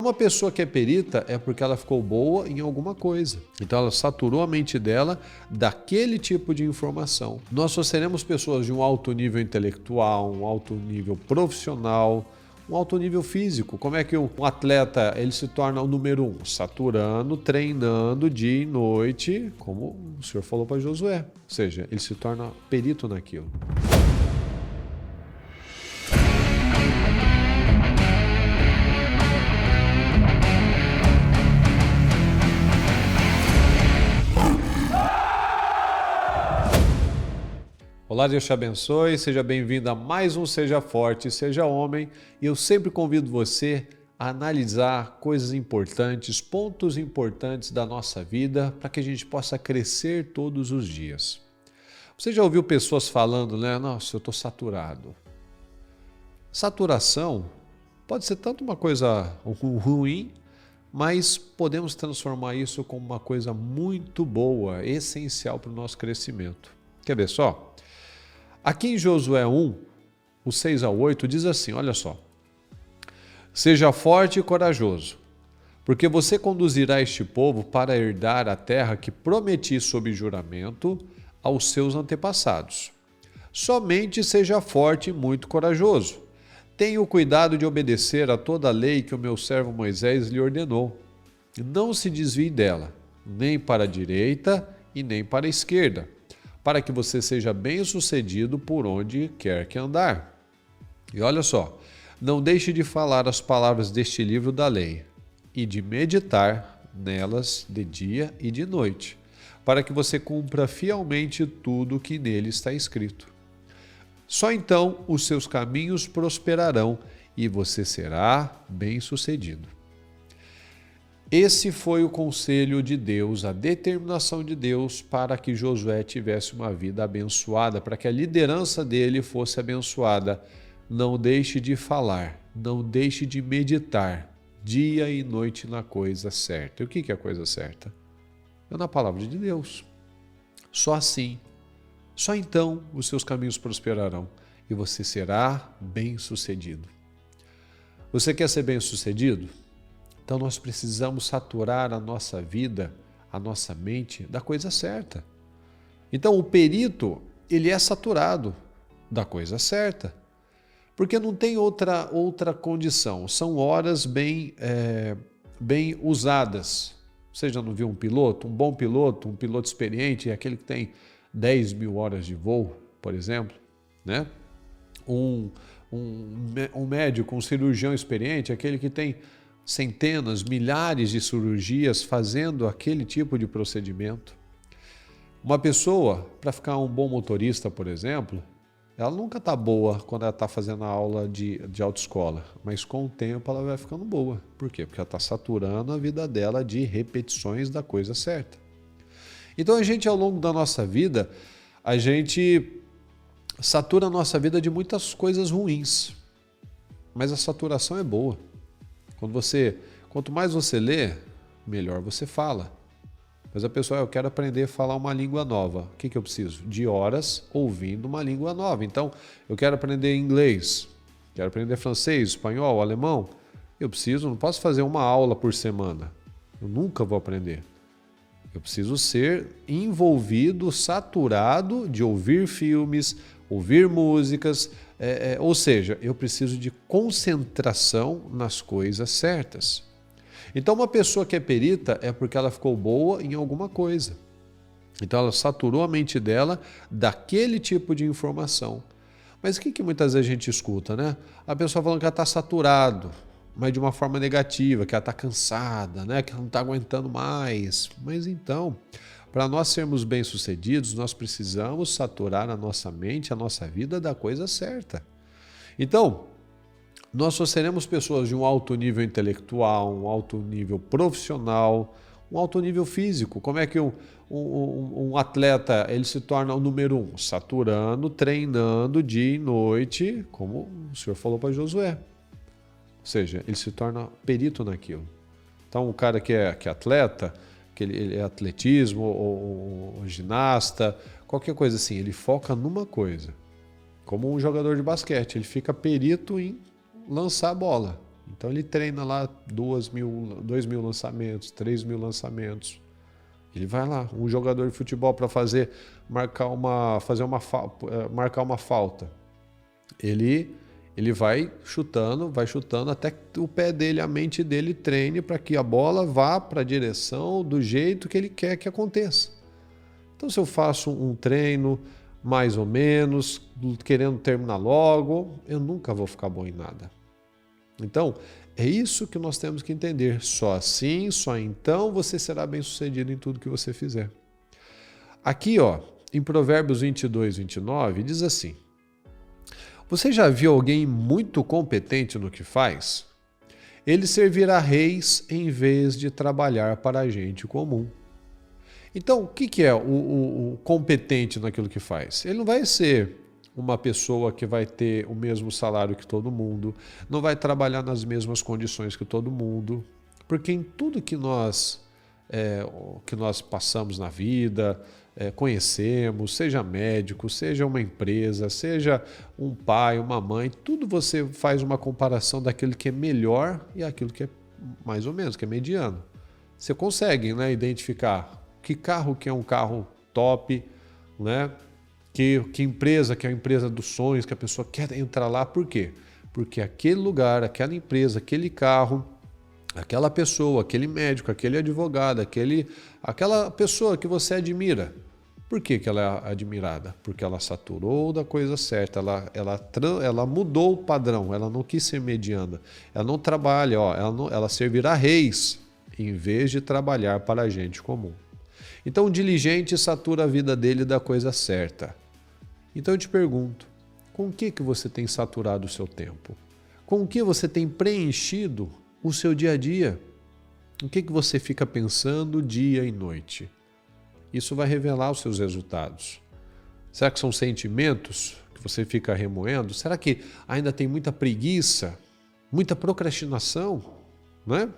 Uma pessoa que é perita é porque ela ficou boa em alguma coisa. Então ela saturou a mente dela daquele tipo de informação. Nós só seremos pessoas de um alto nível intelectual, um alto nível profissional, um alto nível físico. Como é que um atleta ele se torna o número 1? Saturando, treinando dia e noite, como o Senhor falou para Josué. Ou seja, ele se torna perito naquilo. Olá, Deus te abençoe, seja bem-vindo a mais um Seja Forte, Seja Homem. E eu sempre convido você a analisar coisas importantes, pontos importantes da nossa vida, para que a gente possa crescer todos os dias. Você já ouviu pessoas falando, né? Nossa, eu estou saturado. Saturação pode ser tanto uma coisa ruim, mas podemos transformar isso como uma coisa muito boa, essencial para o nosso crescimento. Quer ver só? Aqui em Josué 1, o 6 ao 8, diz assim, olha só. Seja forte e corajoso, porque você conduzirá este povo para herdar a terra que prometi sob juramento aos seus antepassados. Somente seja forte e muito corajoso. Tenha o cuidado de obedecer a toda a lei que o meu servo Moisés lhe ordenou. Não se desvie dela, nem para a direita e nem para a esquerda, para que você seja bem-sucedido por onde quer que andar. E olha só, não deixe de falar as palavras deste livro da lei e de meditar nelas de dia e de noite, para que você cumpra fielmente tudo o que nele está escrito. Só então os seus caminhos prosperarão e você será bem-sucedido. Esse foi o conselho de Deus, a determinação de Deus para que Josué tivesse uma vida abençoada, para que a liderança dele fosse abençoada. Não deixe de falar, não deixe de meditar dia e noite na coisa certa. E o que é a coisa certa? É na palavra de Deus. Só assim, só então os seus caminhos prosperarão e você será bem-sucedido. Você quer ser bem-sucedido? Então nós precisamos saturar a nossa vida, a nossa mente da coisa certa. Então o perito, ele é saturado da coisa certa, porque não tem outra condição. São horas bem usadas. Você já não viu um piloto? Um bom piloto, um piloto experiente, é aquele que tem 10 mil horas de voo, por exemplo, né? Um médico, um cirurgião experiente, aquele que tem centenas, milhares de cirurgias fazendo aquele tipo de procedimento. Uma pessoa, para ficar um bom motorista, por exemplo, ela nunca está boa quando ela está fazendo a aula de autoescola, mas com o tempo ela vai ficando boa. Por quê? Porque ela está saturando a vida dela de repetições da coisa certa. Então a gente, ao longo da nossa vida, a gente satura a nossa vida de muitas coisas ruins, mas a saturação é boa. Quanto mais você lê, melhor você fala. Mas a pessoa, eu quero aprender a falar uma língua nova. O que eu preciso? De horas ouvindo uma língua nova. Então, eu quero aprender inglês, quero aprender francês, espanhol, alemão. Não posso fazer uma aula por semana. Eu nunca vou aprender. Eu preciso ser envolvido, saturado de ouvir filmes, ouvir músicas, ou seja, eu preciso de concentração nas coisas certas. Então uma pessoa que é perita é porque ela ficou boa em alguma coisa. Então ela saturou a mente dela daquele tipo de informação. Mas o que muitas vezes a gente escuta, né? A pessoa falando que ela está saturado, mas de uma forma negativa, que ela está cansada, né? Que ela não está aguentando mais. Mas então, para nós sermos bem-sucedidos, nós precisamos saturar a nossa mente, a nossa vida da coisa certa. Então, nós só seremos pessoas de um alto nível intelectual, um alto nível profissional, um alto nível físico. Como é que um atleta ele se torna o número 1? Saturando, treinando dia e noite, como o Senhor falou para Josué. Ou seja, ele se torna perito naquilo. Então, o cara que é atleta, que ele é atletismo ou ginasta, qualquer coisa assim, ele foca numa coisa. Como um jogador de basquete, ele fica perito em lançar a bola. Então ele treina lá 2.000 lançamentos, 3.000 lançamentos. Ele vai lá, um jogador de futebol para marcar uma falta. Ele vai chutando até que o pé dele, a mente dele treine para que a bola vá para a direção do jeito que ele quer que aconteça. Então, se eu faço um treino mais ou menos, querendo terminar logo, eu nunca vou ficar bom em nada. Então, é isso que nós temos que entender. Só assim, só então você será bem-sucedido em tudo que você fizer. Aqui, em Provérbios 22, 29, diz assim: você já viu alguém muito competente no que faz? Ele servirá reis em vez de trabalhar para a gente comum. Então, o que é o competente naquilo que faz? Ele não vai ser uma pessoa que vai ter o mesmo salário que todo mundo, não vai trabalhar nas mesmas condições que todo mundo, porque em tudo que nós passamos na vida, conhecemos, seja médico, seja uma empresa, seja um pai, uma mãe, tudo você faz uma comparação daquilo que é melhor e aquilo que é mais ou menos, que é mediano. Você consegue, né, identificar que carro que é um carro top, né? Que empresa que é a empresa dos sonhos, que a pessoa quer entrar lá. Por quê? Porque aquele lugar, aquela empresa, aquele carro, aquela pessoa, aquele médico, aquele advogado, aquela pessoa que você admira. Por que ela é admirada? Porque ela saturou da coisa certa, ela mudou o padrão, ela não quis ser mediana, ela não trabalha, ela servirá reis em vez de trabalhar para a gente comum. Então o diligente satura a vida dele da coisa certa. Então eu te pergunto, com o que você tem saturado o seu tempo? Com o que você tem preenchido o seu dia a dia? O que você fica pensando dia e noite? Isso vai revelar os seus resultados. Será que são sentimentos que você fica remoendo? Será que ainda tem muita preguiça, muita procrastinação? Não é?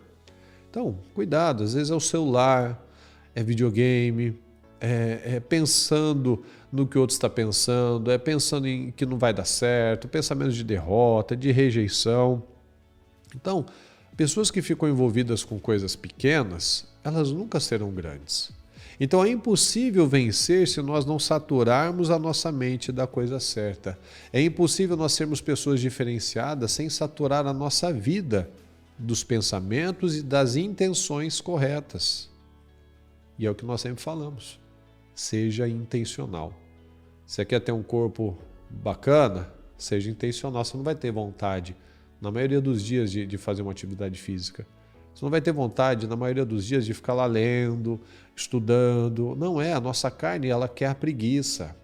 Então, cuidado, às vezes é o celular, é videogame, é pensando no que o outro está pensando, é pensando em que não vai dar certo, pensamentos de derrota, de rejeição. Então, pessoas que ficam envolvidas com coisas pequenas, elas nunca serão grandes. Então é impossível vencer se nós não saturarmos a nossa mente da coisa certa. É impossível nós sermos pessoas diferenciadas sem saturar a nossa vida dos pensamentos e das intenções corretas. E é o que nós sempre falamos. Seja intencional. Você quer ter um corpo bacana? Seja intencional. Você não vai ter vontade, na maioria dos dias, de fazer uma atividade física. Você não vai ter vontade, na maioria dos dias, de ficar lá lendo, estudando. Não é. A nossa carne, ela quer a preguiça.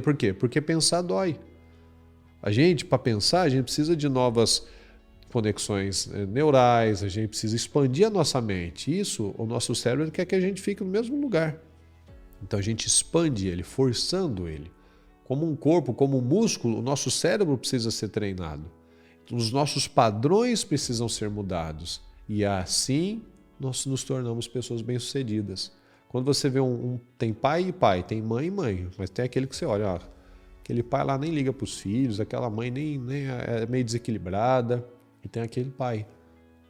Por quê? Porque pensar dói. Para pensar, a gente precisa de novas conexões neurais, a gente precisa expandir a nossa mente. Isso, o nosso cérebro quer que a gente fique no mesmo lugar. Então a gente expande ele, forçando ele. Como um corpo, como um músculo, o nosso cérebro precisa ser treinado. Os nossos padrões precisam ser mudados. E assim nós nos tornamos pessoas bem-sucedidas. Quando você vê tem pai e pai, tem mãe e mãe, mas tem aquele que você olha, aquele pai lá nem liga para os filhos, aquela mãe nem é meio desequilibrada. E tem aquele pai,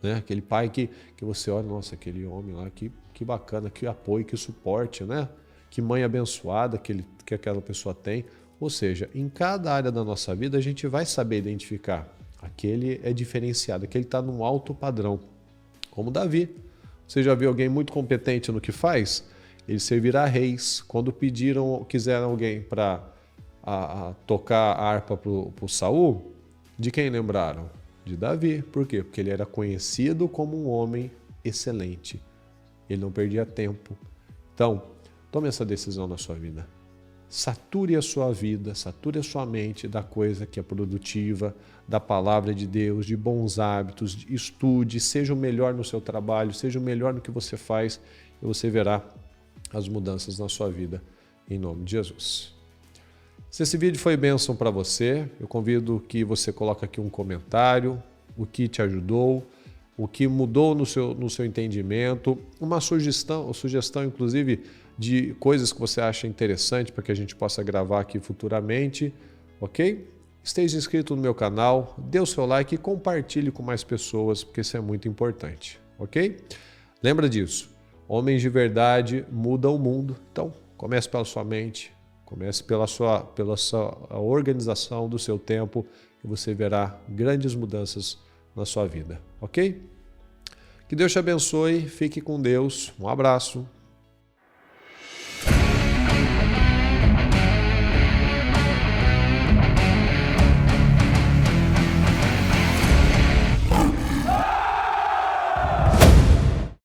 né? Aquele pai que você olha, nossa, aquele homem lá, que bacana, que apoio, que suporte, né? Que mãe abençoada que aquela pessoa tem. Ou seja, em cada área da nossa vida a gente vai saber identificar. Aquele é diferenciado, aquele está num alto padrão. Como Davi. Você já viu alguém muito competente no que faz? Ele servirá reis. Quando quiseram alguém para tocar a harpa para o Saul, de quem lembraram? De Davi. Por quê? Porque ele era conhecido como um homem excelente. Ele não perdia tempo. Então, tome essa decisão na sua vida. Sature a sua vida, sature a sua mente da coisa que é produtiva, da palavra de Deus, de bons hábitos, estude, seja o melhor no seu trabalho, seja o melhor no que você faz e você verá as mudanças na sua vida, em nome de Jesus. Se esse vídeo foi bênção para você, eu convido que você coloque aqui um comentário, o que te ajudou, o que mudou no seu entendimento, uma sugestão inclusive de coisas que você acha interessante para que a gente possa gravar aqui futuramente, ok? esteja inscrito no meu canal, dê o seu like e compartilhe com mais pessoas, porque isso é muito importante, ok? Lembra disso, homens de verdade mudam o mundo, então comece pela sua mente, comece pela sua organização do seu tempo e você verá grandes mudanças na sua vida, ok? Que Deus te abençoe, fique com Deus, um abraço.